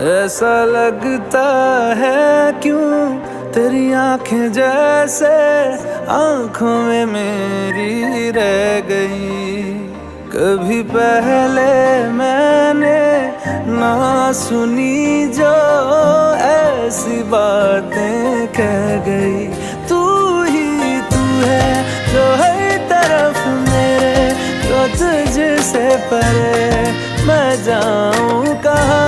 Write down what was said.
ऐसा लगता है क्यों तेरी आंखें जैसे आंखों में मेरी रह गई। कभी पहले मैंने ना सुनी जो ऐसी बातें कह गई। तू ही तू है जो हर तरफ मेरे, जो तुझसे परे मैं जाऊं कहाँ।